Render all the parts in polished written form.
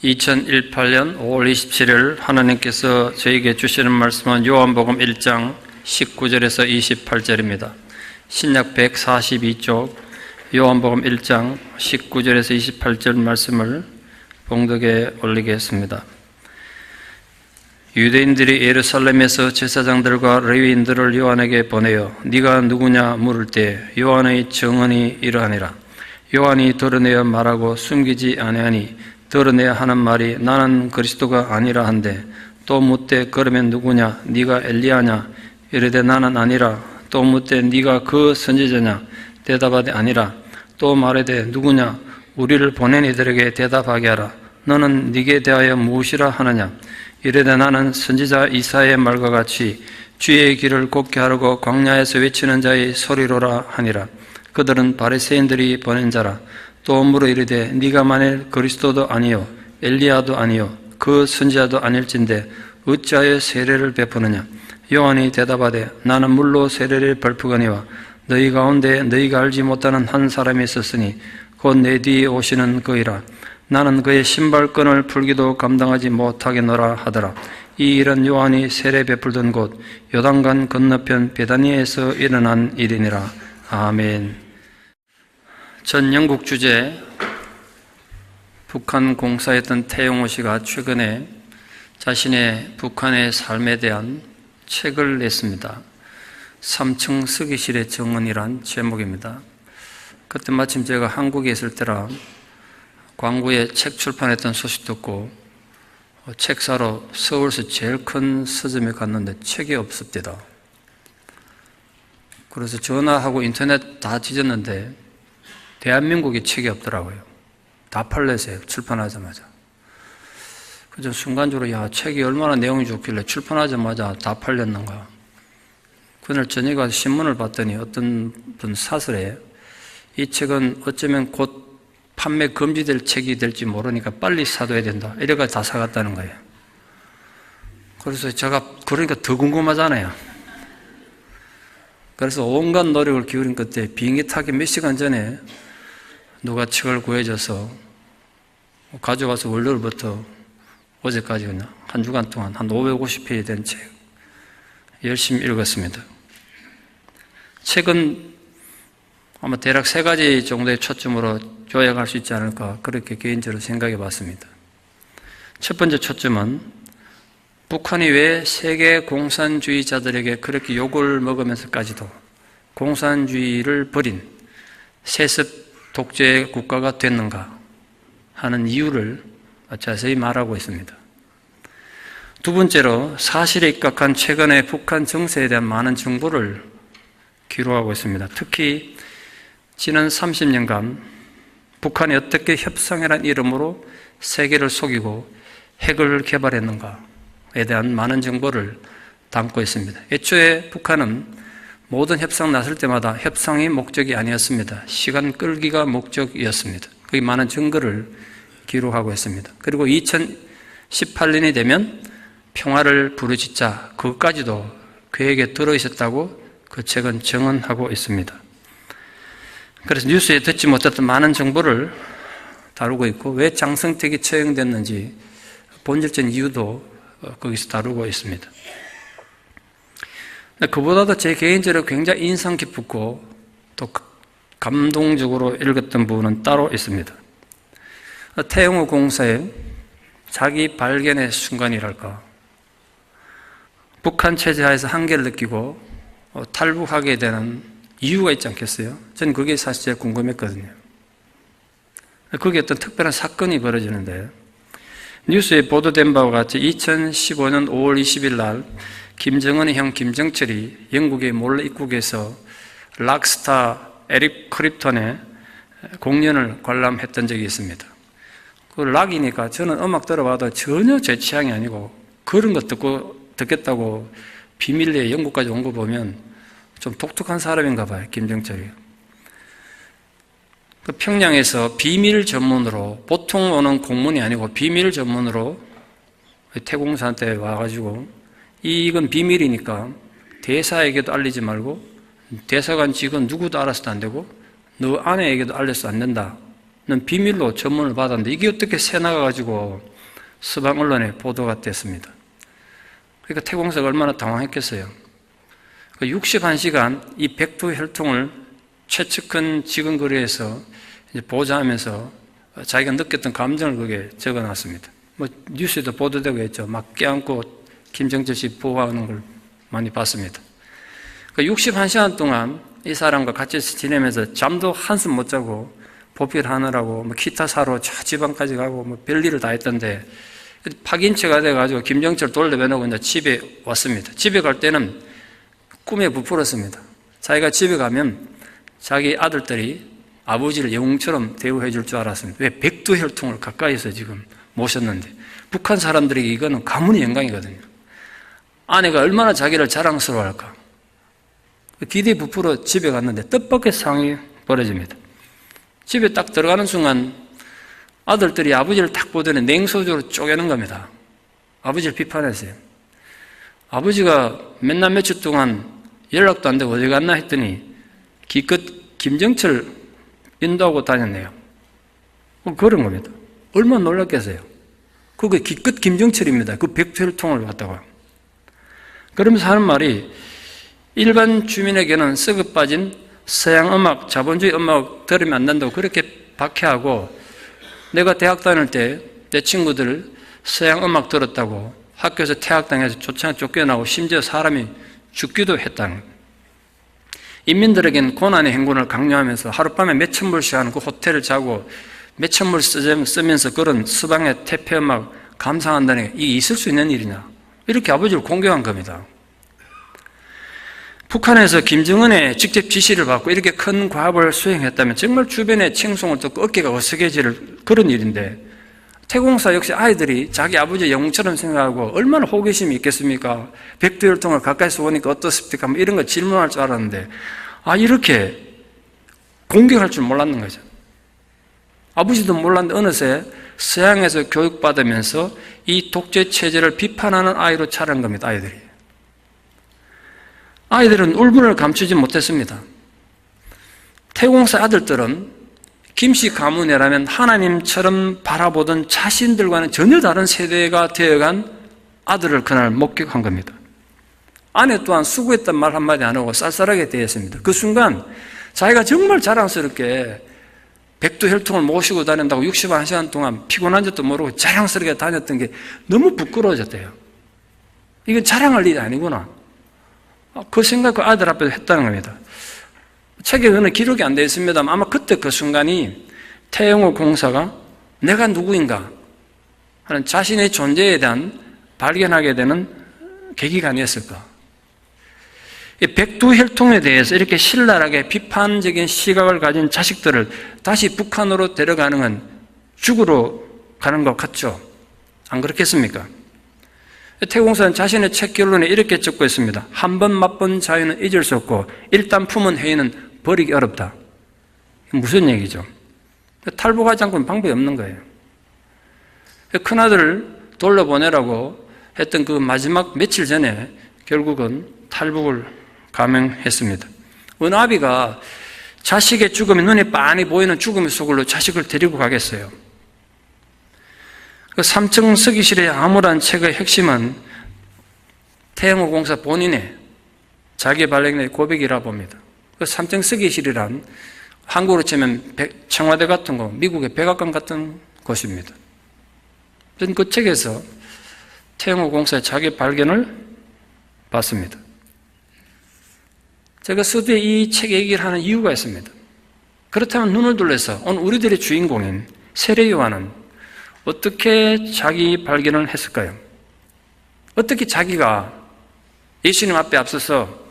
2018년 5월 27일 하나님께서 저에게 주시는 말씀은 요한복음 1장 19절에서 28절입니다. 신약 142쪽 요한복음 1장 19절에서 28절 말씀을 봉독에 올리겠습니다. 유대인들이 예루살렘에서 제사장들과 레위인들을 요한에게 보내어 네가 누구냐 물을 때 요한의 증언이 이러하니라. 요한이 드러내어 말하고 숨기지 아니하니 드러내야 하는 말이 나는 그리스도가 아니라 한데, 또 묻되 그러면 누구냐 네가 엘리야냐 이르되 나는 아니라. 또 묻되 네가 그 선지자냐 대답하되 아니라. 또 말하되 누구냐 우리를 보낸 이들에게 대답하게 하라. 너는 네게 대하여 무엇이라 하느냐 이르되 나는 선지자 이사야의 말과 같이 주의 길을 곱게 하려고 광야에서 외치는 자의 소리로라 하니라. 그들은 바리새인들이 보낸 자라. 또 물어 이르되 네가 만일 그리스도도 아니요 엘리야도 아니요 그 선지자도 아닐진데 어찌하여 세례를 베푸느냐. 요한이 대답하되 나는 물로 세례를 베푸거니와 너희 가운데 너희가 알지 못하는 한 사람이 있었으니 곧 내 뒤에 오시는 그이라. 나는 그의 신발끈을 풀기도 감당하지 못하겠노라 하더라. 이 일은 요한이 세례 베풀던 곳 요단강 건너편 베다니에서 일어난 일이니라. 아멘. 전 영국 주재 북한 공사했던 태용호 씨가 최근에 자신의 북한의 삶에 대한 책을 냈습니다. 3층 서기실의 정원이란 제목입니다. 그때 마침 제가 한국에 있을 때라 광구에 책 출판했던 소식 듣고 책 사러 서울에서 제일 큰 서점에 갔는데 책이 없었대다. 그래서 전화하고 인터넷 다 뒤졌는데 대한민국에 책이 없더라고요. 다 팔렸어요. 출판하자마자. 그래서 순간적으로 책이 얼마나 내용이 좋길래 출판하자마자 다 팔렸는가. 그날 저녁에 가서 신문을 봤더니 어떤 분 사설에 이 책은 어쩌면 곧 판매 금지될 책이 될지 모르니까 빨리 사둬야 된다. 이래가 다 사갔다는 거예요. 그래서 제가 그러니까 더 궁금하잖아요. 그래서 온갖 노력을 기울인 끝에 비행기 타기 몇 시간 전에 누가 책을 구해줘서 가져가서 월요일부터 어제까지 그냥 한 주간 동안 한 550페이지 된 책 열심히 읽었습니다. 책은 아마 대략 3가지 정도의 초점으로 요약할 수 있지 않을까 그렇게 개인적으로 생각해 봤습니다. 첫 번째 초점은 북한이 왜 세계 공산주의자들에게 그렇게 욕을 먹으면서까지도 공산주의를 버린 세습 독재 국가가 됐는가 하는 이유를 자세히 말하고 있습니다. 두 번째로 사실에 입각한 최근의 북한 정세에 대한 많은 정보를 기록하고 있습니다. 특히 지난 30년간 북한이 어떻게 협상이라는 이름으로 세계를 속이고 핵을 개발했는가에 대한 많은 정보를 담고 있습니다. 애초에 북한은 모든 협상 나설 때마다 협상이 목적이 아니었습니다. 시간 끌기가 목적이었습니다. 거기 많은 증거를 기록하고 있습니다. 그리고 2018년이 되면 평화를 부르짖자 그것까지도 계획에 들어있었다고 그 책은 증언하고 있습니다. 그래서 뉴스에 듣지 못했던 많은 정보를 다루고 있고 왜 장성택이 처형됐는지 본질적인 이유도 거기서 다루고 있습니다. 그보다도 제 개인적으로 굉장히 인상 깊고 또 감동적으로 읽었던 부분은 따로 있습니다. 태영호 공사의 자기 발견의 순간이랄까. 북한 체제하에서 한계를 느끼고 탈북하게 되는 이유가 있지 않겠어요? 저는 그게 사실 제일 궁금했거든요. 거기에 어떤 특별한 사건이 벌어지는데 뉴스에 보도된 바와 같이 2015년 5월 20일 날 김정은의 형 김정철이 영국의 몰래 입국에서 락스타 에릭 크립톤의 공연을 관람했던 적이 있습니다. 그 락이니까 저는 음악 들어봐도 전혀 제 취향이 아니고 그런 거 듣겠다고 비밀리에 영국까지 온 거 보면 좀 독특한 사람인가 봐요, 김정철이. 그 평양에서 비밀 전문으로 보통 오는 공문이 아니고 비밀 전문으로 태공사한테 와가지고 이건 비밀이니까 대사에게도 알리지 말고 대사관 직원 누구도 알아서도 안 되고 너 아내에게도 알려서 안 된다. 넌 비밀로 전문을 받았는데 이게 어떻게 새 나가가지고 서방 언론에 보도가 됐습니다. 그러니까 태공사가 얼마나 당황했겠어요. 61시간 이 백두혈통을 최측근 지근거리에서 보좌하면서 자기가 느꼈던 감정을 거기에 적어놨습니다. 뉴스에도 보도되고 했죠. 막 껴안고 김정철 씨 보호하는 걸 많이 봤습니다. 61시간 동안 이 사람과 같이 지내면서 잠도 한숨 못 자고 보필하느라고 기타 사러 저 지방까지 가고 별일을 다 했던데 파긴체가 돼가지고 김정철 돌려보내고 이제 집에 왔습니다. 집에 갈 때는 꿈에 부풀었습니다. 자기가 집에 가면 자기 아들들이 아버지를 영웅처럼 대우해 줄 줄 알았습니다. 왜? 백두혈통을 가까이서 지금 모셨는데 북한 사람들에게 이거는 가문의 영광이거든요. 아내가 얼마나 자기를 자랑스러워할까. 기대에 부풀어 집에 갔는데 뜻밖의 상황이 벌어집니다. 집에 딱 들어가는 순간 아들들이 아버지를 딱 보더니 냉소적으로 쪼개는 겁니다. 아버지를 비판했어요. 아버지가 몇날 며칠 동안 연락도 안 되고 어디 갔나 했더니 기껏 김정철 인도하고 다녔네요. 그런 겁니다. 얼마나 놀랐겠어요. 그게 기껏 김정철입니다. 그 백두혈통을 갖다가. 그러면서 하는 말이 일반 주민에게는 썩어 빠진 서양 음악, 자본주의 음악 들으면 안 된다고 그렇게 박해하고 내가 대학 다닐 때 내 친구들 서양 음악 들었다고 학교에서 퇴학당해서 쫓겨나고 심지어 사람이 죽기도 했다는 거예요. 인민들에게는 고난의 행군을 강요하면서 하룻밤에 몇천 불씩 하는 그 호텔을 자고 몇천 불 쓰면서 그런 서방의 태폐음악 감상한다는 게 이게 있을 수 있는 일이냐. 이렇게 아버지를 공격한 겁니다. 북한에서 김정은의 직접 지시를 받고 이렇게 큰 과업을 수행했다면 정말 주변의 칭송을 듣고 어깨가 어색해질 그런 일인데 태공사 역시 아이들이 자기 아버지의 영웅처럼 생각하고 얼마나 호기심이 있겠습니까? 백두혈통을 가까이서 오니까 어떻습니까? 이런 거 질문할 줄 알았는데 이렇게 공격할 줄 몰랐는 거죠. 아버지도 몰랐는데 어느새 서양에서 교육받으면서 이 독재 체제를 비판하는 아이로 자란 겁니다. 아이들은 울분을 감추지 못했습니다. 태공사 아들들은 김씨 가문이라면 하나님처럼 바라보던 자신들과는 전혀 다른 세대가 되어간 아들을 그날 목격한 겁니다. 아내 또한 수고했단 말 한마디 안 하고 쌀쌀하게 대했습니다. 그 순간 자기가 정말 자랑스럽게 백두혈통을 모시고 다닌다고 61시간 동안 피곤한 적도 모르고 자랑스럽게 다녔던 게 너무 부끄러워졌대요. 이건 자랑할 일이 아니구나. 그 생각을 아들 앞에서 했다는 겁니다. 책에 그는 기록이 안 되어 있습니다만 아마 그때 그 순간이 태영호 공사가 내가 누구인가 하는 자신의 존재에 대한 발견하게 되는 계기가 아니었을까. 이 백두혈통에 대해서 이렇게 신랄하게 비판적인 시각을 가진 자식들을 다시 북한으로 데려가는 건 죽으러 가는 것 같죠? 안 그렇겠습니까? 태공사는 자신의 책 결론에 이렇게 적고 있습니다. 한 번 맛본 자유는 잊을 수 없고 일단 품은 회의는 버리기 어렵다. 무슨 얘기죠? 탈북하지 않고는 방법이 없는 거예요. 큰아들을 돌려보내라고 했던 그 마지막 며칠 전에 결국은 탈북을 감행했습니다. 어느 아비가 자식의 죽음이 눈에 빤히 보이는 죽음의 소굴로 자식을 데리고 가겠어요. 그 3층 서기실의 암울한 책의 핵심은 태영호 공사 본인의 자기 발견의 고백이라 봅니다. 그 3층 서기실이란 한국으로 치면 청와대 같은 거, 미국의 백악관 같은 곳입니다. 그 책에서 태영호 공사의 자기 발견을 봤습니다. 제가 서두에 이 책 얘기를 하는 이유가 있습니다. 그렇다면 눈을 둘러서 오늘 우리들의 주인공인 세례 요한은 어떻게 자기 발견을 했을까요? 어떻게 자기가 예수님 앞에 앞서서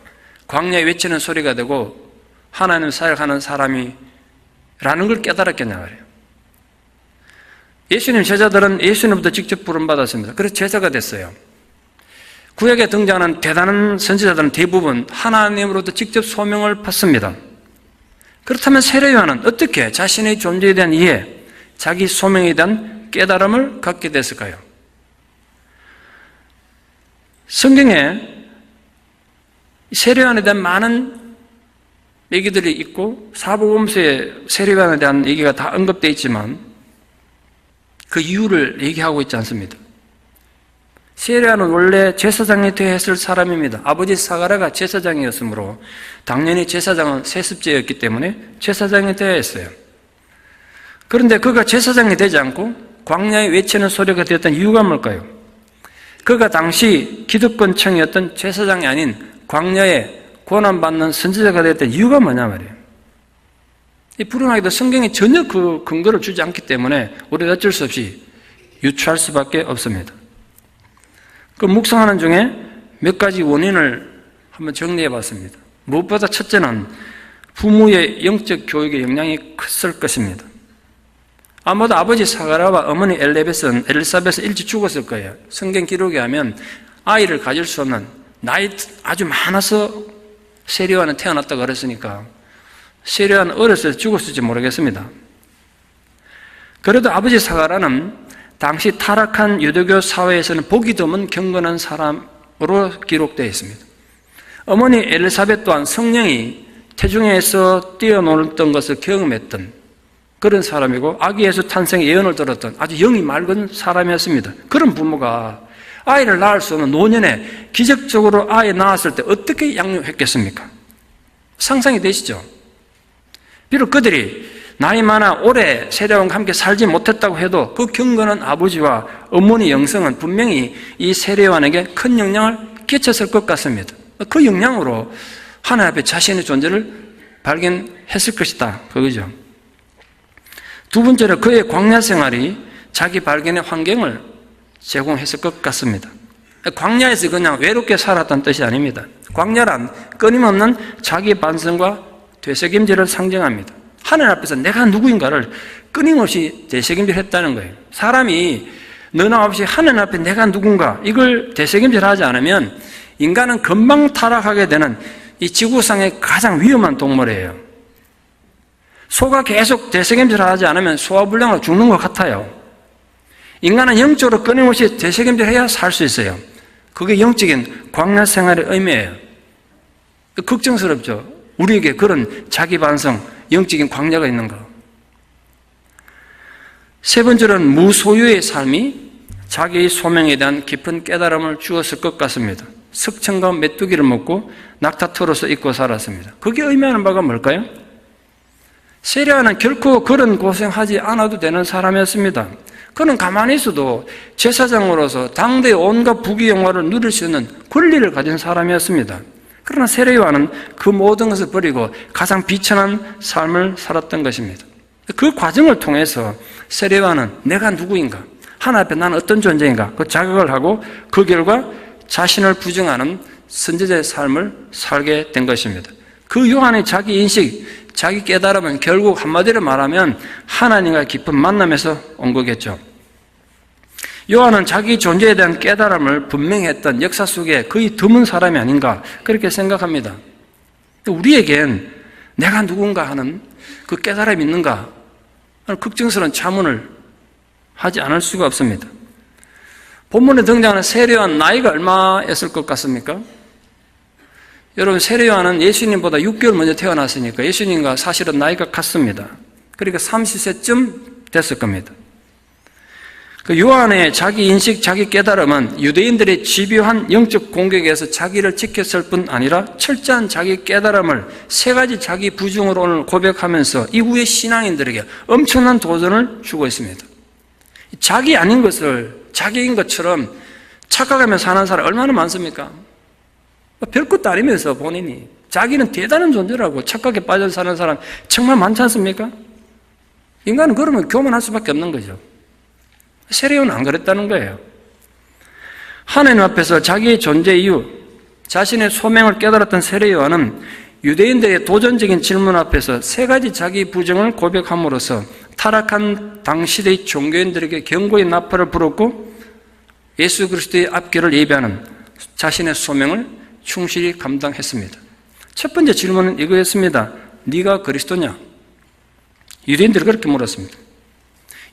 광야에 외치는 소리가 되고 하나님을 사역하는 사람이라는 걸 깨달았겠냐 말이에요. 예수님 제자들은 예수님부터 직접 부름받았습니다. 그래서 제자가 됐어요. 구약에 등장하는 대단한 선지자들은 대부분 하나님으로부터 직접 소명을 받습니다. 그렇다면 세례 요한은 어떻게 자신의 존재에 대한 이해, 자기 소명에 대한 깨달음을 갖게 됐을까요? 성경에 세례 요한에 대한 많은 얘기들이 있고 사복음서에 세례 요한에 대한 얘기가 다 언급되어 있지만 그 이유를 얘기하고 있지 않습니다. 세례요한은 원래 제사장이 되어야 했을 사람입니다. 아버지 사가랴가 제사장이었으므로 당연히 제사장은 세습제였기 때문에 제사장이 되어야 했어요. 그런데 그가 제사장이 되지 않고 광야에 외치는 소리가 되었던 이유가 뭘까요? 그가 당시 기득권층이었던 제사장이 아닌 광야에 고난받는 선지자가 되었던 이유가 뭐냐 말이에요. 이 불운하게도 성경이 전혀 그 근거를 주지 않기 때문에 우리가 어쩔 수 없이 유추할 수밖에 없습니다. 그 묵상하는 중에 몇 가지 원인을 한번 정리해 봤습니다. 무엇보다 첫째는 부모의 영적 교육의 영향이 컸을 것입니다. 아마도 아버지 사가랴와 어머니 엘리사벳은 일찍 죽었을 거예요. 성경 기록에 하면 아이를 가질 수 없는 나이 아주 많아서 세례요한은 태어났다고 그랬으니까 세례요한은 어렸을 때 죽었을지 모르겠습니다. 그래도 아버지 사가랴는 당시 타락한 유대교 사회에서는 보기 드문 경건한 사람으로 기록되어 있습니다. 어머니 엘리사벳 또한 성령이 태중에서 뛰어놀던 것을 경험했던 그런 사람이고 아기 예수 탄생의 예언을 들었던 아주 영이 맑은 사람이었습니다. 그런 부모가 아이를 낳을 수 없는 노년에 기적적으로 아이 낳았을 때 어떻게 양육했겠습니까? 상상이 되시죠? 비록 그들이 나이 많아 오래 세례요한과 함께 살지 못했다고 해도 그 경건한 아버지와 어머니 영성은 분명히 이 세례요한에게 큰 영향을 끼쳤을 것 같습니다. 그 영향으로 하나님 앞에 자신의 존재를 발견했을 것이다. 그거죠. 두 번째로 그의 광야 생활이 자기 발견의 환경을 제공했을 것 같습니다. 광야에서 그냥 외롭게 살았다는 뜻이 아닙니다. 광야란 끊임없는 자기 반성과 되새김질을 상징합니다. 하늘 앞에서 내가 누구인가를 끊임없이 되새김질했다는 거예요. 사람이 너나 없이 하늘 앞에 내가 누군가 이걸 되새김질하지 않으면 인간은 금방 타락하게 되는 이 지구상의 가장 위험한 동물이에요. 소가 계속 되새김질하지 않으면 소화불량으로 죽는 것 같아요. 인간은 영적으로 끊임없이 되새김질해야 살 수 있어요. 그게 영적인 광야 생활의 의미예요. 걱정스럽죠. 우리에게 그런 자기 반성, 영적인 광야가 있는 거. 세 번째로는 무소유의 삶이 자기의 소명에 대한 깊은 깨달음을 주었을 것 같습니다. 석청과 메뚜기를 먹고 낙타털옷을 입고 살았습니다. 그게 의미하는 바가 뭘까요? 세례요한은 결코 그런 고생하지 않아도 되는 사람이었습니다. 그는 가만히 있어도 제사장으로서 당대의 온갖 부귀영화를 누릴 수 있는 권리를 가진 사람이었습니다. 그러나 세례요한은 그 모든 것을 버리고 가장 비천한 삶을 살았던 것입니다. 그 과정을 통해서 세례요한은 내가 누구인가, 하나님 앞에 나는 어떤 존재인가 그 자각을 하고 그 결과 자신을 부정하는 선지자의 삶을 살게 된 것입니다. 그 요한의 자기 인식, 자기 깨달음은 결국 한마디로 말하면 하나님과 깊은 만남에서 온 거겠죠. 요한은 자기 존재에 대한 깨달음을 분명히 했던 역사 속에 거의 드문 사람이 아닌가 그렇게 생각합니다. 우리에겐 내가 누군가 하는 그 깨달음이 있는가 하는 걱정스러운 자문을 하지 않을 수가 없습니다. 본문에 등장하는 세례요한 나이가 얼마였을 것 같습니까? 여러분, 세례요한은 예수님보다 6개월 먼저 태어났으니까 예수님과 사실은 나이가 같습니다. 그러니까 30세쯤 됐을 겁니다. 그 요한의 자기 인식, 자기 깨달음은 유대인들의 집요한 영적 공격에서 자기를 지켰을 뿐 아니라 철저한 자기 깨달음을 세 가지 자기 부중으로 오늘 고백하면서 이후의 신앙인들에게 엄청난 도전을 주고 있습니다. 자기 아닌 것을 자기인 것처럼 착각하며 사는 사람 얼마나 많습니까? 별것도 아니면서 본인이 자기는 대단한 존재라고 착각에 빠져 사는 사람 정말 많지 않습니까? 인간은 그러면 교만할 수밖에 없는 거죠. 세례요한은 안 그랬다는 거예요. 하나님 앞에서 자기의 존재 이유, 자신의 소명을 깨달았던 세례요한은 유대인들의 도전적인 질문 앞에서 세 가지 자기 부정을 고백함으로써 타락한 당시의 종교인들에게 경고의 나팔을 불었고 예수 그리스도의 앞길을 예비하는 자신의 소명을 충실히 감당했습니다. 첫 번째 질문은 이거였습니다. 네가 그리스도냐? 유대인들이 그렇게 물었습니다.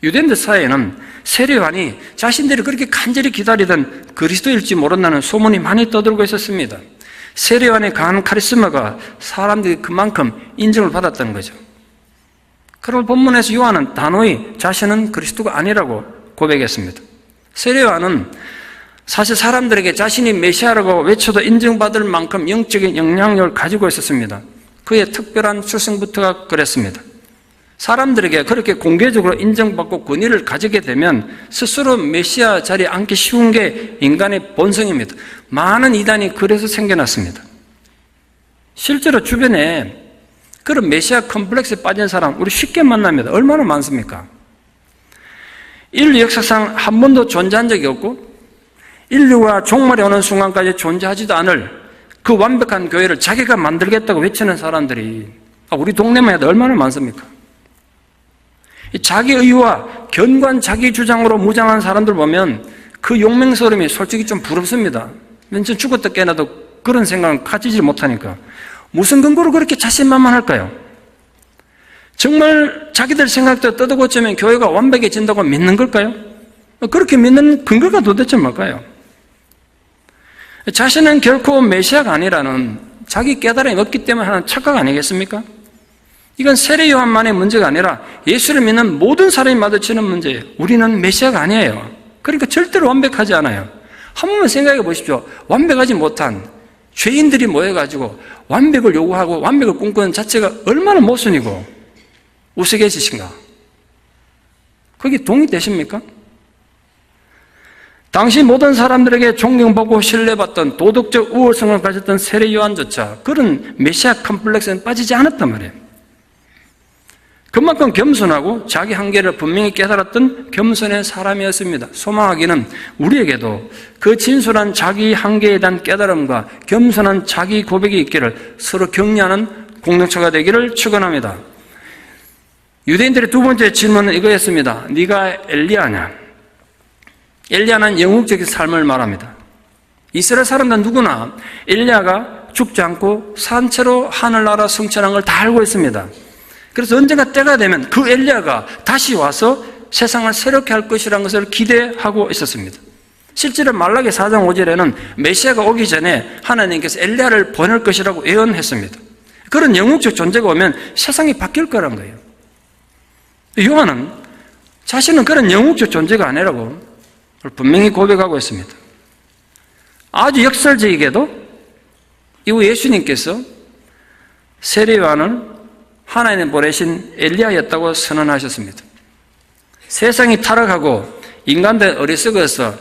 유대인들 사이에는 세례요한이 자신들이 그렇게 간절히 기다리던 그리스도일지 모른다는 소문이 많이 떠들고 있었습니다. 세례요한의 강한 카리스마가 사람들이 그만큼 인정을 받았다는 거죠. 그러나 본문에서 요한은 단호히 자신은 그리스도가 아니라고 고백했습니다. 세례요한은 사실 사람들에게 자신이 메시아라고 외쳐도 인정받을 만큼 영적인 영향력을 가지고 있었습니다. 그의 특별한 출생부터가 그랬습니다. 사람들에게 그렇게 공개적으로 인정받고 권위를 가지게 되면 스스로 메시아 자리에 앉기 쉬운 게 인간의 본성입니다. 많은 이단이 그래서 생겨났습니다. 실제로 주변에 그런 메시아 컴플렉스에 빠진 사람 우리 쉽게 만납니다. 얼마나 많습니까? 인류 역사상 한 번도 존재한 적이 없고 인류가 종말에 오는 순간까지 존재하지도 않을 그 완벽한 교회를 자기가 만들겠다고 외치는 사람들이 우리 동네만 해도 얼마나 많습니까? 자기 의와 견고한 자기 주장으로 무장한 사람들 보면 그 용맹스러움이 솔직히 좀 부럽습니다. 왠지 죽었다 깨어나도 그런 생각을 가지지 못하니까. 무슨 근거로 그렇게 자신만만할까요? 정말 자기들 생각대로 뜯어고치면 교회가 완벽해진다고 믿는 걸까요? 그렇게 믿는 근거가 도대체 뭘까요? 자신은 결코 메시아가 아니라는 자기 깨달음이 없기 때문에 하는 착각 아니겠습니까? 이건 세례 요한만의 문제가 아니라 예수를 믿는 모든 사람이 마주치는 문제예요. 우리는 메시아가 아니에요. 그러니까 절대로 완벽하지 않아요. 한 번만 생각해 보십시오. 완벽하지 못한 죄인들이 모여가지고 완벽을 요구하고 완벽을 꿈꾸는 자체가 얼마나 모순이고 우스개지신가? 거기 동의되십니까? 당시 모든 사람들에게 존경받고 신뢰받던 도덕적 우월성을 가졌던 세례 요한조차 그런 메시아 컴플렉스는 빠지지 않았단 말이에요. 그만큼 겸손하고 자기 한계를 분명히 깨달았던 겸손의 사람이었습니다. 소망하기는 우리에게도 그 진솔한 자기 한계에 대한 깨달음과 겸손한 자기 고백이 있기를 서로 격려하는 공동체가 되기를 축원합니다. 유대인들의 두 번째 질문은 이거였습니다. 네가 엘리야냐? 엘리야는 영웅적인 삶을 말합니다. 이스라엘 사람들은 누구나 엘리야가 죽지 않고 산채로 하늘나라 승천한 걸 다 알고 있습니다. 그래서 언젠가 때가 되면 그 엘리야가 다시 와서 세상을 새롭게 할 것이라는 것을 기대하고 있었습니다. 실제로 말라기 4장 5절에는 메시아가 오기 전에 하나님께서 엘리야를 보낼 것이라고 예언했습니다. 그런 영웅적 존재가 오면 세상이 바뀔 거란 거예요. 요한은 자신은 그런 영웅적 존재가 아니라고 분명히 고백하고 있습니다. 아주 역설적이게도 이후 예수님께서 세례 요한을 하나님 보내신 엘리야였다고 선언하셨습니다. 세상이 타락하고 인간들 어리석어서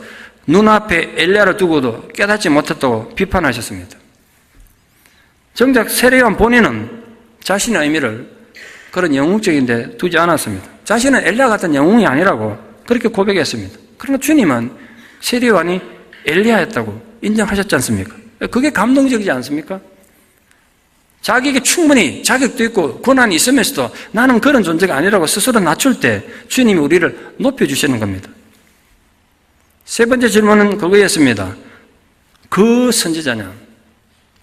눈앞에 엘리야를 두고도 깨닫지 못했다고 비판하셨습니다. 정작 세례 요한 본인은 자신의 의미를 그런 영웅적인 데 두지 않았습니다. 자신은 엘리야 같은 영웅이 아니라고 그렇게 고백했습니다. 그러나 주님은 세례 요한이 엘리야였다고 인정하셨지 않습니까? 그게 감동적이지 않습니까? 자기에게 충분히 자격도 있고 권한이 있으면서도 나는 그런 존재가 아니라고 스스로 낮출 때 주님이 우리를 높여주시는 겁니다. 세 번째 질문은 그거였습니다. 그 선지자냐?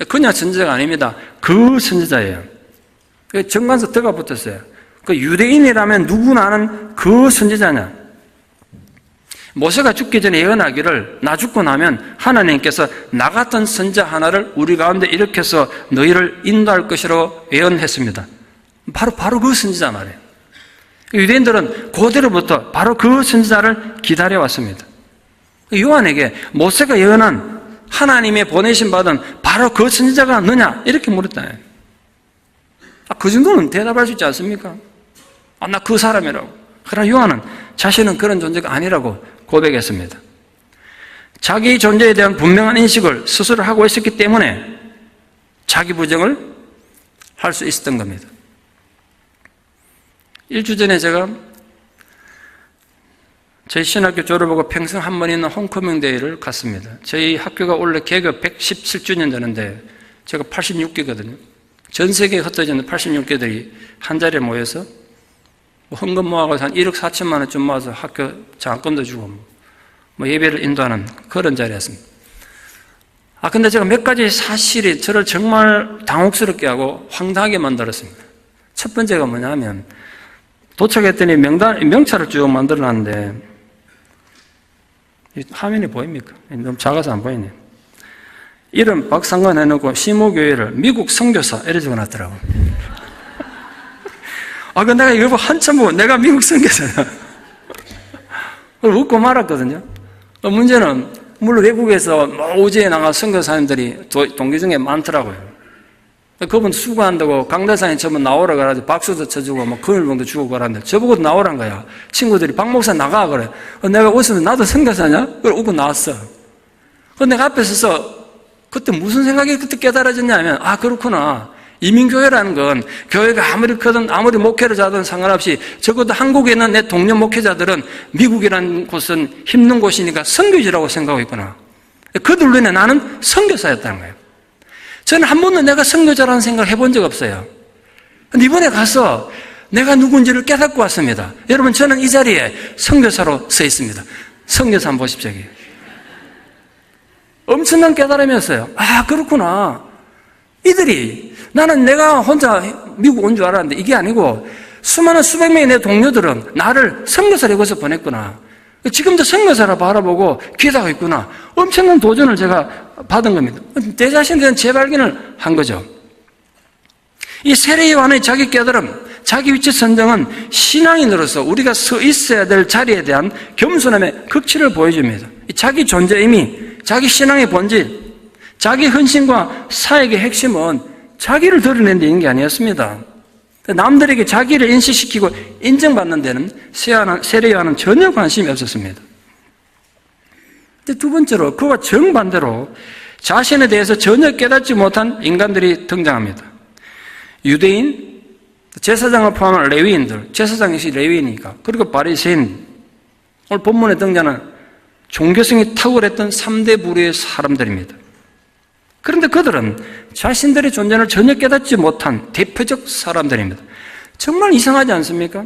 그냥 선지자가 아닙니다. 그 선지자예요. 정관서 들어가 붙었어요. 그 유대인이라면 누구나 아는 그 선지자냐? 모세가 죽기 전에 예언하기를 나 죽고 나면 하나님께서 나 같은 선지자 하나를 우리 가운데 일으켜서 너희를 인도할 것이라고 예언했습니다. 바로 그 선지자 말이에요. 유대인들은 고대로부터 바로 그 선지자를 기다려왔습니다. 요한에게 모세가 예언한 하나님의 보내심 받은 바로 그 선지자가 너냐? 이렇게 물었다. 그 정도는 대답할 수 있지 않습니까? 나 그 사람이라고. 그러나 요한은 자신은 그런 존재가 아니라고 고백했습니다. 자기 존재에 대한 분명한 인식을 스스로 하고 있었기 때문에 자기 부정을 할 수 있었던 겁니다. 일주 전에 제가 저희 신학교 졸업하고 평생 한 번 있는 홈커밍 데이를 갔습니다. 저희 학교가 원래 개교 117주년 되는데 제가 86개거든요. 전 세계에 흩어지는 86개들이 한 자리에 모여서 헌금 모아서 한 1억 4천만 원쯤 모아서 학교 장학금도 주고 예배를 인도하는 그런 자리였습니다. 근데 제가 몇 가지 사실이 저를 정말 당혹스럽게 하고 황당하게 만들었습니다. 첫 번째가 뭐냐면 도착했더니 명찰을 쭉 만들어놨는데 화면이 보입니까? 너무 작아서 안 보이네요. 이름 박상관 해놓고 시모교회를 미국 선교사 이래 적어놨더라고요. 근데 내가 이거 한참 보고 내가 미국 선교사다. 웃고 말았거든요. 문제는 물론 외국에서 오지에 나가 선교사님들이 동기 중에 많더라고요. 그분 수고한다고 강대상에 처음 나오라 그래가지고 박수도 쳐주고 뭐 그늘봉도 주고 그러는데 저보고도 나오란 거야. 친구들이 박 목사 나가 그래. 내가 웃으면 나도 선교사냐? 그래 웃고 나왔어. 내가 앞에 서서 그때 무슨 생각이 그때 깨달아졌냐면 그렇구나. 이민교회라는 건 교회가 아무리 크든 아무리 목회를 잘하든 상관없이 적어도 한국에 있는 내 동료 목회자들은 미국이라는 곳은 힘든 곳이니까 선교지라고 생각하고 있구나. 그들 눈에 나는 선교사였다는 거예요. 저는 한 번도 내가 선교자라는 생각을 해본 적 없어요. 근데 이번에 가서 내가 누군지를 깨닫고 왔습니다. 여러분, 저는 이 자리에 선교사로 서 있습니다. 선교사 한번 보십시오. 여기. 엄청난 깨달음이었어요. 그렇구나. 이들이, 나는 내가 혼자 미국 온 줄 알았는데 이게 아니고 수많은 수백 명의 내 동료들은 나를 선교사로 여기서 보냈구나. 지금도 선교사라 바라보고 기다리고 있구나. 엄청난 도전을 제가 받은 겁니다. 내 자신에 대한 재발견을 한 거죠. 이 세례 요한의 자기 깨달음, 자기 위치 선정은 신앙인으로서 우리가 서 있어야 될 자리에 대한 겸손함의 극치를 보여줍니다. 자기 존재 의미, 자기 신앙의 본질, 자기 헌신과 사역의 핵심은 자기를 드러낸 데 있는 게 아니었습니다. 남들에게 자기를 인식시키고 인정받는 데는 세례 요한은 전혀 관심이 없었습니다. 두 번째로 그와 정반대로 자신에 대해서 전혀 깨닫지 못한 인간들이 등장합니다. 유대인, 제사장을 포함한 레위인들, 제사장 역시 레위인이니까, 그리고 바리새인, 오늘 본문에 등장하는 종교성이 탁월했던 3대 부류의 사람들입니다. 그런데 그들은 자신들의 존재를 전혀 깨닫지 못한 대표적 사람들입니다. 정말 이상하지 않습니까?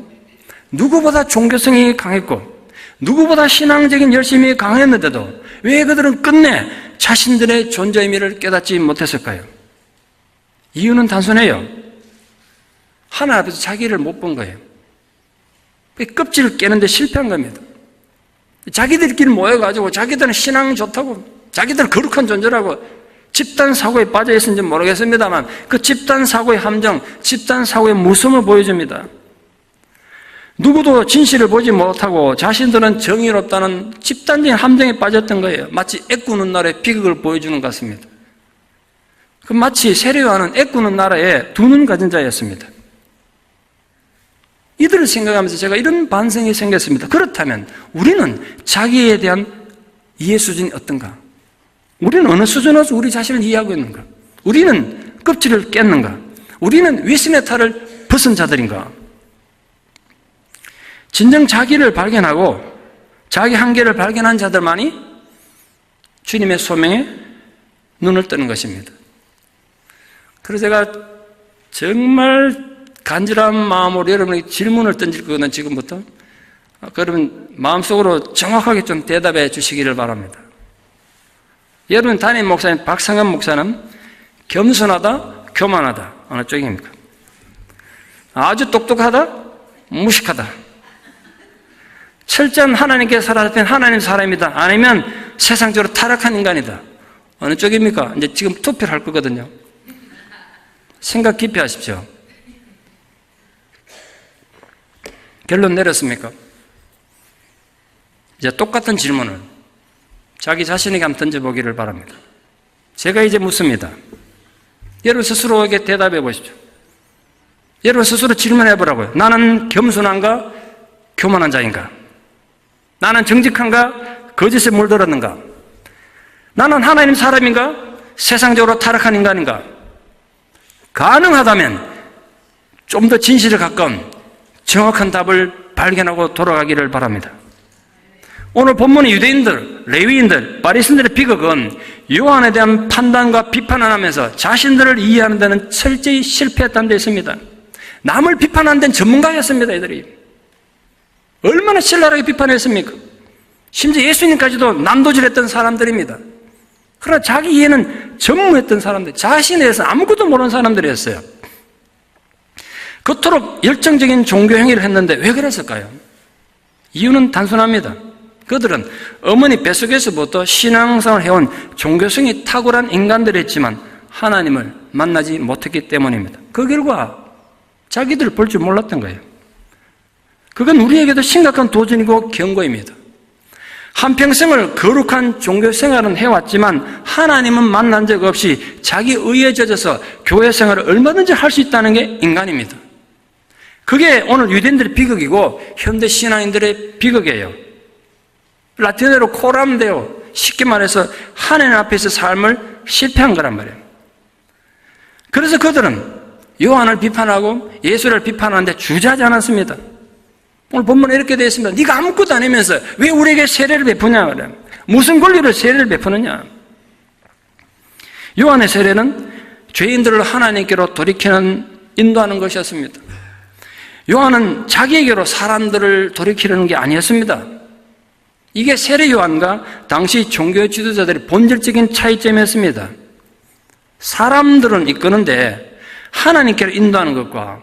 누구보다 종교성이 강했고 누구보다 신앙적인 열심이 강했는데도 왜 그들은 끝내 자신들의 존재 의미를 깨닫지 못했을까요? 이유는 단순해요. 하나님 앞에서 자기를 못 본 거예요. 껍질을 깨는데 실패한 겁니다. 자기들끼리 모여가지고 자기들은 신앙 좋다고, 자기들은 거룩한 존재라고 집단 사고에 빠져 있었는지 모르겠습니다만 그 집단 사고의 함정, 집단 사고의 무서움을 보여줍니다. 누구도 진실을 보지 못하고 자신들은 정의롭다는 집단적인 함정에 빠졌던 거예요. 마치 애꾸는 나라의 비극을 보여주는 것 같습니다. 그 마치 세례 요한은 애꾸는 나라에 두 눈 가진 자였습니다. 이들을 생각하면서 제가 이런 반성이 생겼습니다. 그렇다면 우리는 자기에 대한 이해 수준이 어떤가? 우리는 어느 수준에서 우리 자신을 이해하고 있는가? 우리는 껍질을 깼는가? 우리는 위선의 탈을 벗은 자들인가? 진정 자기를 발견하고 자기 한계를 발견한 자들만이 주님의 소명에 눈을 뜨는 것입니다. 그래서 제가 정말 간절한 마음으로 여러분에게 질문을 던질 거거든요, 지금부터. 그러면 마음속으로 정확하게 좀 대답해 주시기를 바랍니다. 여러분 담임 목사님 박상현 목사는 겸손하다, 교만하다 어느 쪽입니까? 아주 똑똑하다, 무식하다. 철저한 하나님께 살아왔던 하나님 사람이다, 아니면 세상적으로 타락한 인간이다. 어느 쪽입니까? 이제 지금 투표를 할 거거든요. 생각 깊이 하십시오. 결론 내렸습니까? 이제 똑같은 질문을 자기 자신에게 한번 던져보기를 바랍니다. 제가 이제 묻습니다. 여러분 스스로에게 대답해 보십시오. 여러분 스스로 질문해 보라고요. 나는 겸손한가? 교만한 자인가? 나는 정직한가? 거짓에 물들었는가? 나는 하나님 사람인가? 세상적으로 타락한 인간인가? 가능하다면 좀 더 진실에 가까운 정확한 답을 발견하고 돌아가기를 바랍니다. 오늘 본문의 유대인들, 레위인들, 바리새인들의 비극은 요한에 대한 판단과 비판을 하면서 자신들을 이해하는 데는 철저히 실패했다는 데 있습니다. 남을 비판하는 데는 전문가였습니다, 이들이. 얼마나 신랄하게 비판했습니까? 심지어 예수님까지도 난도질했던 사람들입니다. 그러나 자기 이해는 전무했던 사람들, 자신에 대해서 아무것도 모르는 사람들이었어요. 그토록 열정적인 종교 행위를 했는데 왜 그랬을까요? 이유는 단순합니다. 그들은 어머니 뱃속에서부터 신앙생활을 해온 종교성이 탁월한 인간들이었지만 하나님을 만나지 못했기 때문입니다. 그 결과 자기들을 볼 줄 몰랐던 거예요. 그건 우리에게도 심각한 도전이고 경고입니다. 한평생을 거룩한 종교 생활은 해왔지만 하나님은 만난 적 없이 자기 의에 젖어서 교회 생활을 얼마든지 할 수 있다는 게 인간입니다. 그게 오늘 유대인들의 비극이고 현대 신앙인들의 비극이에요. 라틴어로 코람데오, 쉽게 말해서 하나님 앞에서 삶을 실패한 거란 말이에요. 그래서 그들은 요한을 비판하고 예수를 비판하는데 주저하지 않았습니다. 오늘 본문에 이렇게 되어 있습니다. 네가 아무것도 아니면서 왜 우리에게 세례를 베푸냐 그래요. 무슨 권리로 세례를 베푸느냐. 요한의 세례는 죄인들을 하나님께로 돌이키는 인도하는 것이었습니다. 요한은 자기에게로 사람들을 돌이키려는 게 아니었습니다. 이게 세례 요한과 당시 종교 지도자들의 본질적인 차이점이었습니다. 사람들은 이끄는데 하나님께로 인도하는 것과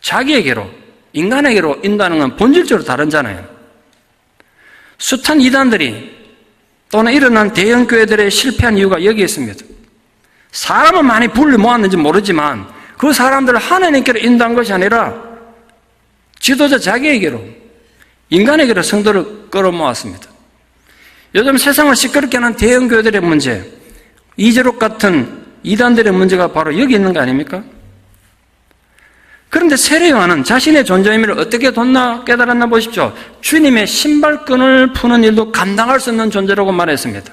자기에게로, 인간에게로 인도하는 건 본질적으로 다르잖아요. 숱한 이단들이 또는 일어난 대형 교회들의 실패한 이유가 여기에 있습니다. 사람은 많이 불을 모았는지 모르지만 그 사람들을 하나님께로 인도한 것이 아니라 지도자 자기에게로, 인간에게로 성도를 끌어모았습니다. 요즘 세상을 시끄럽게 하는 대형 교회들의 문제, 이재록 같은 이단들의 문제가 바로 여기 있는 거 아닙니까? 그런데 세례 요한은 자신의 존재 의미를 어떻게 깨달았나 보십시오. 주님의 신발끈을 푸는 일도 감당할 수 없는 존재라고 말했습니다.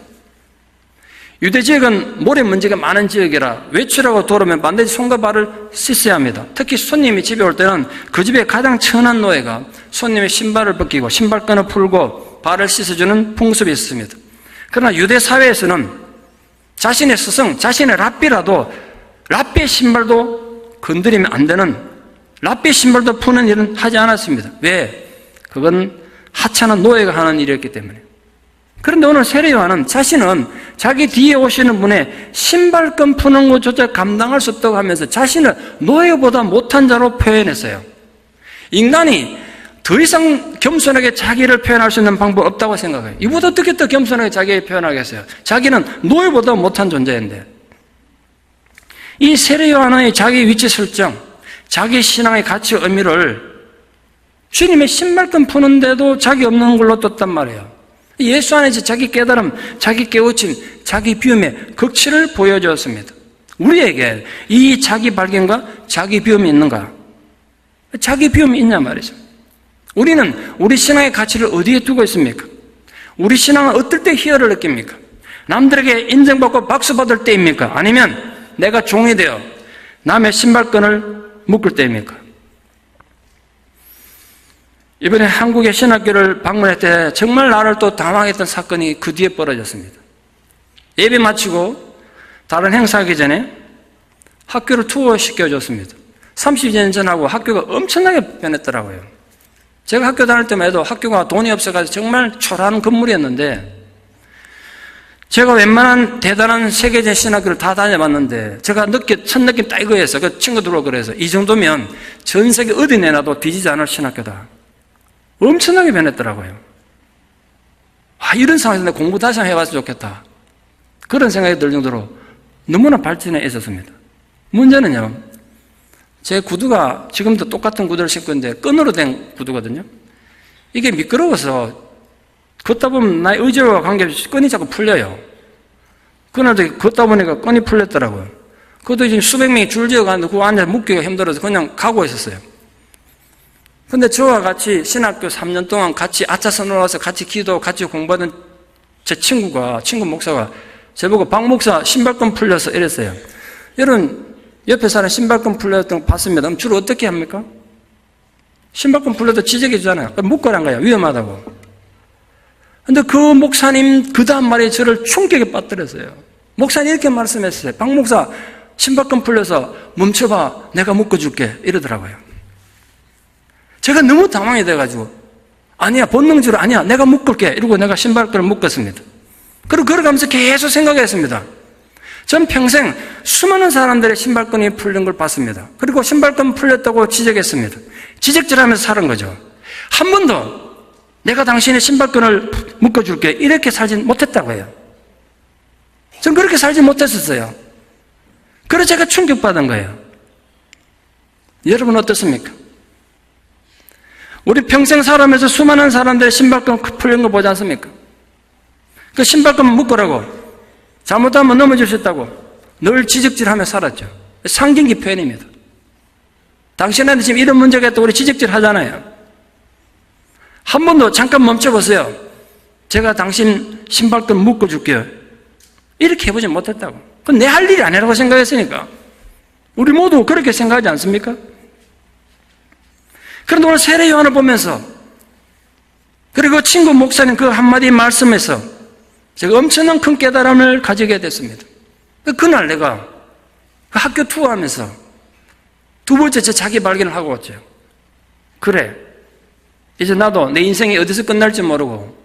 유대 지역은 모래 먼지가 많은 지역이라 외출하고 돌아오면 반드시 손과 발을 씻어야 합니다. 특히 손님이 집에 올 때는 그 집의 가장 천한 노예가 손님의 신발을 벗기고 신발끈을 풀고 발을 씻어주는 풍습이 있었습니다. 그러나 유대 사회에서는 자신의 스승, 자신의 랍비라도 랍비의 신발도 건드리면 안 되는, 랍비의 신발도 푸는 일은 하지 않았습니다. 왜? 그건 하찮은 노예가 하는 일이었기 때문에. 그런데 오늘 세례 요한은 자신은 자기 뒤에 오시는 분의 신발끈 푸는 것조차 감당할 수 없다고 하면서 자신을 노예보다 못한 자로 표현했어요. 인간이 더 이상 겸손하게 자기를 표현할 수 있는 방법 없다고 생각해요. 이보다 어떻게 더 겸손하게 자기를 표현하겠어요? 자기는 노예보다 못한 존재인데. 이 세례 요한의 자기 위치 설정, 자기 신앙의 가치 의미를 주님의 신발끈 푸는데도 자기 없는 걸로 떴단 말이에요. 예수 안에서 자기 깨달음, 자기 깨우침, 자기 비움의 극치를 보여주었습니다. 우리에게 이 자기 발견과 자기 비움이 있는가? 자기 비움이 있냐 말이죠. 우리는 우리 신앙의 가치를 어디에 두고 있습니까? 우리 신앙은 어떨 때 희열을 느낍니까? 남들에게 인정받고 박수받을 때입니까? 아니면 내가 종이 되어 남의 신발끈을 묶을 때입니까? 이번에 한국의 신학교를 방문할 때 정말 나를 또 당황했던 사건이 그 뒤에 벌어졌습니다. 예배 마치고 다른 행사하기 전에 학교를 투어시켜줬습니다. 30년 전하고 학교가 엄청나게 변했더라고요. 제가 학교 다닐 때만 해도 학교가 돈이 없어가지고 정말 초라한 건물이었는데 제가 웬만한 대단한 세계적 신학교를 다 다녀봤는데 제가 첫 느낌 딱 이거였어요. 그 친구들하고 그래서 이 정도면 전 세계 어디 내놔도 뒤지지 않을 신학교다. 엄청나게 변했더라고요. 이런 상황에서 내가 공부 다시 한번 해봤으면 좋겠다. 그런 생각이 들 정도로 너무나 발전해 있었습니다. 문제는요, 제 구두가 지금도 똑같은 구두를 신고 있는데 끈으로 된 구두거든요. 이게 미끄러워서 걷다 보면 나의 의지와 관계없이 끈이 자꾸 풀려요. 그날도 걷다 보니까 끈이 풀렸더라고요. 그것도 지금 수백 명이 줄지어 가는데 그 안에 묶기가 힘들어서 그냥 가고 있었어요. 근데 저와 같이 신학교 3년 동안 같이 아차서 놀아서 같이 기도, 같이 공부하던 제 친구 목사가 저보고 박 목사 신발끈 풀려서 이랬어요. 여러분, 옆에 사람 신발끈 풀렸던 거 봤습니다. 그럼 주로 어떻게 합니까? 신발끈 풀려도 지적해 주잖아요. 묶으란 거예요. 위험하다고. 근데 그 목사님 그 다음 말에 저를 충격에 빠뜨렸어요. 목사님 이렇게 말씀했어요. 박 목사 신발끈 풀려서 멈춰봐. 내가 묶어줄게. 이러더라고요. 제가 너무 당황이 돼가지고 아니야 본능적으로 아니야 내가 묶을게 이러고 내가 신발끈을 묶었습니다. 그리고 걸어가면서 계속 생각했습니다. 전 평생 수많은 사람들의 신발끈이 풀린 걸 봤습니다. 그리고 신발끈 풀렸다고 지적했습니다. 지적질하면서 살은 거죠. 한 번도 내가 당신의 신발끈을 묶어줄게 이렇게 살진 못했다고 해요. 전 그렇게 살지 못했었어요. 그래서 제가 충격받은 거예요. 여러분 어떻습니까? 우리 평생 살아오면서 수많은 사람들의 신발끈 풀린 거 보지 않습니까? 그 신발끈 묶으라고 잘못하면 넘어질 수 있다고 늘 지적질하며 살았죠. 상징기 표현입니다. 당신한테 지금 이런 문제가 있다고 우리 지적질 하잖아요. 한 번도 잠깐 멈춰보세요. 제가 당신 신발끈 묶어줄게요. 이렇게 해보지 못했다고. 그건 내 할 일이 아니라고 생각했으니까. 우리 모두 그렇게 생각하지 않습니까? 그런데 오늘 세례 요한을 보면서 그리고 친구 목사님 그 한마디 말씀에서 제가 엄청난 큰 깨달음을 가지게 됐습니다. 그날 내가 그 학교 투어하면서 두 번째 제 자기 발견을 하고 왔죠. 그래, 이제 나도 내 인생이 어디서 끝날지 모르고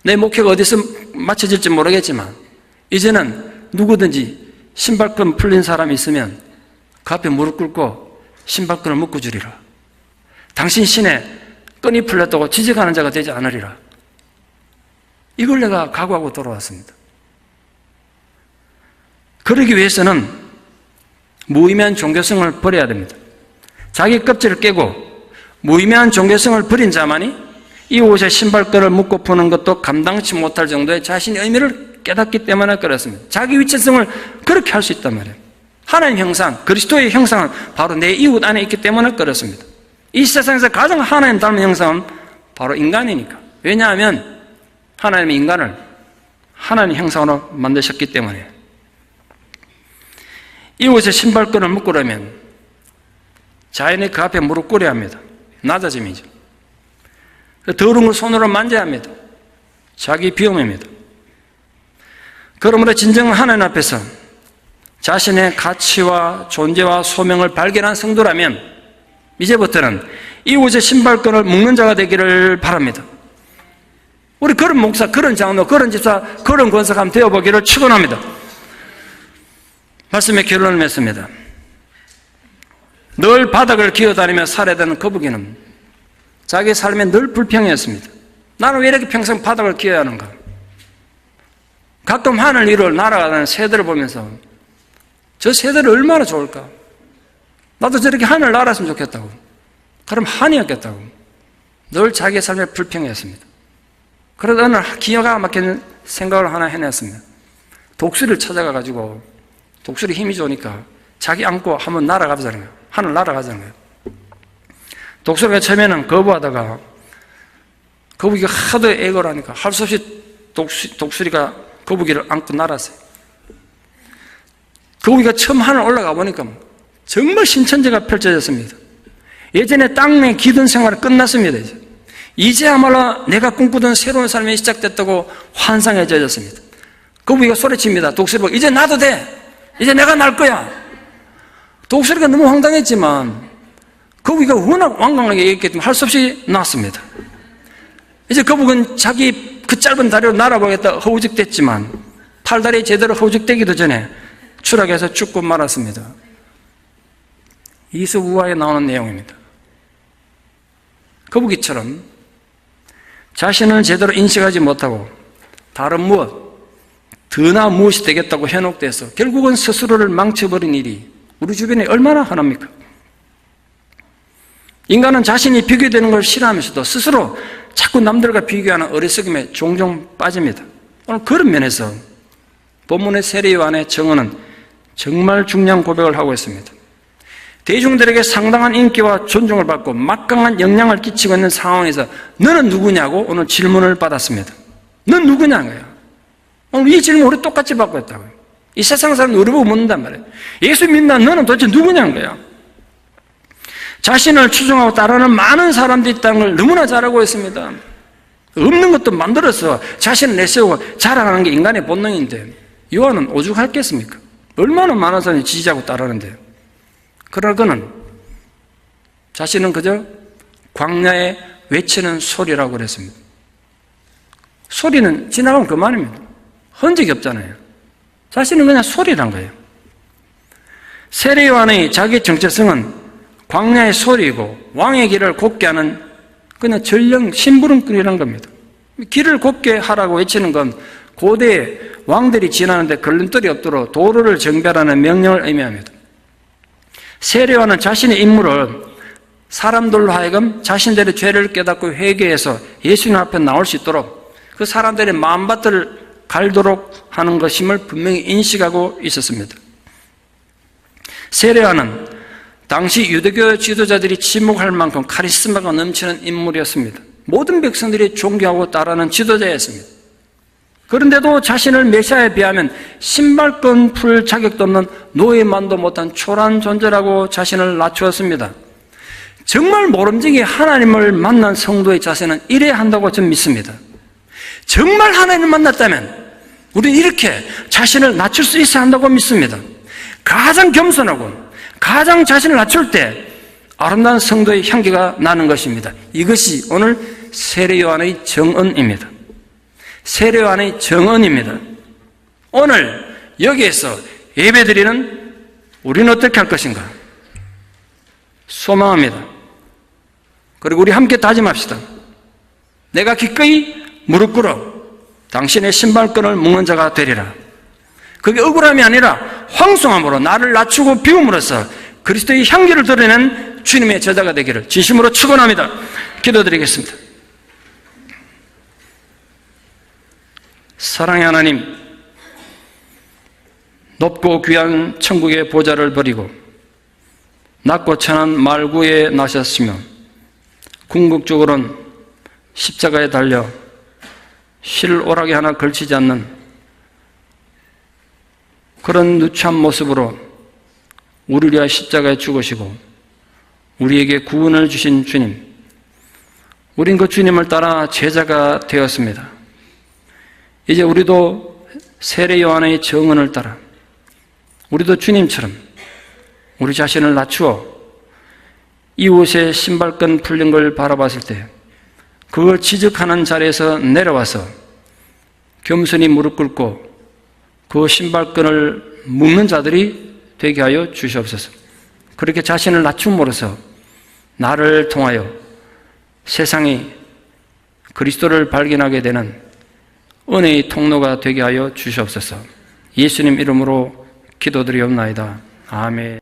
내 목표가 어디서 맞춰질지 모르겠지만 이제는 누구든지 신발끈 풀린 사람이 있으면 그 앞에 무릎 꿇고 신발끈을 묶어주리라. 당신 신에 끈이 풀렸다고 지적하는 자가 되지 않으리라. 이걸 내가 각오하고 돌아왔습니다. 그러기 위해서는 무의미한 종교성을 버려야 됩니다. 자기 껍질을 깨고 무의미한 종교성을 버린 자만이 이 옷에 신발끈을 묶고 푸는 것도 감당치 못할 정도의 자신의 의미를 깨닫기 때문에 그렇습니다. 자기 위치성을 그렇게 할 수 있단 말이에요. 하나님 형상, 그리스도의 형상은 바로 내 이웃 안에 있기 때문에 그렇습니다. 이 세상에서 가장 하나님 닮은 형상은 바로 인간이니까. 왜냐하면 하나님이 인간을 하나님 형상으로 만드셨기 때문에. 이 옷에 신발끈을 묶으려면 자연히 그 앞에 무릎 꿇어야 합니다. 낮아짐이죠. 더러운 걸 손으로 만져야 합니다. 자기 비움입니다. 그러므로 진정 하나님 앞에서 자신의 가치와 존재와 소명을 발견한 성도라면 이제부터는 이 옷에 신발끈을 묶는 자가 되기를 바랍니다. 우리 그런 목사, 그런 장로, 그런 집사, 그런 권사가 한번 되어보기를 축원합니다. 말씀의 결론을 맺습니다. 늘 바닥을 기어다니며 살아야 되는 거북이는 자기 삶에 늘 불평이었습니다. 나는 왜 이렇게 평생 바닥을 기어야 하는가? 가끔 하늘 위로 날아가는 새들을 보면서 저 새들이 얼마나 좋을까? 나도 저렇게 하늘 날았으면 좋겠다고. 그럼 한이었겠다고. 늘 자기의 삶에 불평이었습니다. 그러다 어느 기가 막히는 생각을 하나 해냈습니다. 독수리를 찾아가가지고 독수리 힘이 좋으니까 자기 안고 한번 날아가자는 거예요. 하늘 날아가자는 거예요. 독수리가 처음에는 거부하다가 거북이가 하도 애걸 하니까 할 수 없이 독수리가 거북이를 안고 날았어요. 거북이가 처음 하늘 올라가 보니까 정말 신천지가 펼쳐졌습니다. 예전에 땅에 기든 생활이 끝났습니다. 이제야말로 내가 꿈꾸던 새로운 삶이 시작됐다고 환상에 젖었습니다. 거북이가 소리칩니다. 독수리 보고 이제 나도 돼. 이제 내가 날 거야. 독수리가 너무 황당했지만 거북이가 워낙 완강하게 얘기했기 때문에 할 수 없이 나왔습니다. 이제 거북은 자기 그 짧은 다리로 날아보겠다 허우적댔지만 팔다리 제대로 허우적대기도 전에 추락해서 죽고 말았습니다. 이수우화에 나오는 내용입니다. 거북이처럼 자신을 제대로 인식하지 못하고 다른 무엇, 더나 무엇이 되겠다고 현혹돼서 결국은 스스로를 망쳐버린 일이 우리 주변에 얼마나 흔합니까? 인간은 자신이 비교되는 걸 싫어하면서도 스스로 자꾸 남들과 비교하는 어리석음에 종종 빠집니다. 오늘 그런 면에서 본문의 세례 요한의 정언은 정말 중요한 고백을 하고 있습니다. 대중들에게 상당한 인기와 존중을 받고 막강한 영향을 끼치고 있는 상황에서 너는 누구냐고 오늘 질문을 받았습니다. 넌 누구냐는 거야. 오늘 이 질문 우리 똑같이 받고 있다고요. 이 세상 사람들 우리 보고 묻는단 말이에요. 예수 믿나 너는 도대체 누구냐는 거야. 자신을 추종하고 따르는 많은 사람들이 있다는 걸 너무나 잘 알고 있습니다. 없는 것도 만들어서 자신을 내세우고 자랑하는 게 인간의 본능인데 요한은 오죽했겠습니까? 얼마나 많은 사람이 지지하고 따르는데요. 그러나 그는 자신은 그저 광야에 외치는 소리라고 그랬습니다. 소리는 지나가면 그만입니다. 흔적이 없잖아요. 자신은 그냥 소리란 거예요. 세례 요한의 자기 정체성은 광야의 소리이고 왕의 길을 곱게 하는 그냥 전령 심부름꾼이란 겁니다. 길을 곱게 하라고 외치는 건 고대 왕들이 지나는데 걸림돌이 없도록 도로를 정비하라는 명령을 의미합니다. 세례 요한은 자신의 임무를 사람들로 하여금 자신들의 죄를 깨닫고 회개해서 예수님 앞에 나올 수 있도록 그 사람들의 마음밭을 갈도록 하는 것임을 분명히 인식하고 있었습니다. 세례요한은 당시 유대교 지도자들이 지목할 만큼 카리스마가 넘치는 인물이었습니다. 모든 백성들이 존경하고 따르는 지도자였습니다. 그런데도 자신을 메시아에 비하면 신발끈 풀 자격도 없는 노예만도 못한 초라한 존재라고 자신을 낮추었습니다. 정말 모름지기 하나님을 만난 성도의 자세는 이래야 한다고 저는 믿습니다. 정말 하나님을 만났다면 우리는 이렇게 자신을 낮출 수 있어야 한다고 믿습니다. 가장 겸손하고 가장 자신을 낮출 때 아름다운 성도의 향기가 나는 것입니다. 이것이 오늘 세례요한의 정언입니다. 세례요한의 정언입니다. 오늘 여기에서 예배드리는 우리는 어떻게 할 것인가? 소망합니다. 그리고 우리 함께 다짐합시다. 내가 기꺼이 무릎 꿇어 당신의 신발끈을 묶는 자가 되리라. 그게 억울함이 아니라 황송함으로 나를 낮추고 비움으로써 그리스도의 향기를 드러내는 주님의 제자가 되기를 진심으로 축원합니다. 기도드리겠습니다. 사랑의 하나님, 높고 귀한 천국의 보좌를 버리고 낮고 천한 말구에 나셨으며 궁극적으로는 십자가에 달려 실오라기 하나 걸치지 않는 그런 누추한 모습으로 우리를 위하여 십자가에 죽으시고 우리에게 구원을 주신 주님, 우린 그 주님을 따라 제자가 되었습니다. 이제 우리도 세례 요한의 정언을 따라 우리도 주님처럼 우리 자신을 낮추어 이웃의 신발끈 풀린 걸 바라봤을 때 그걸 지적하는 자리에서 내려와서 겸손히 무릎 꿇고 그 신발끈을 묶는 자들이 되게 하여 주시옵소서. 그렇게 자신을 낮춤으로써 나를 통하여 세상이 그리스도를 발견하게 되는 은혜의 통로가 되게 하여 주시옵소서. 예수님 이름으로 기도드리옵나이다. 아멘.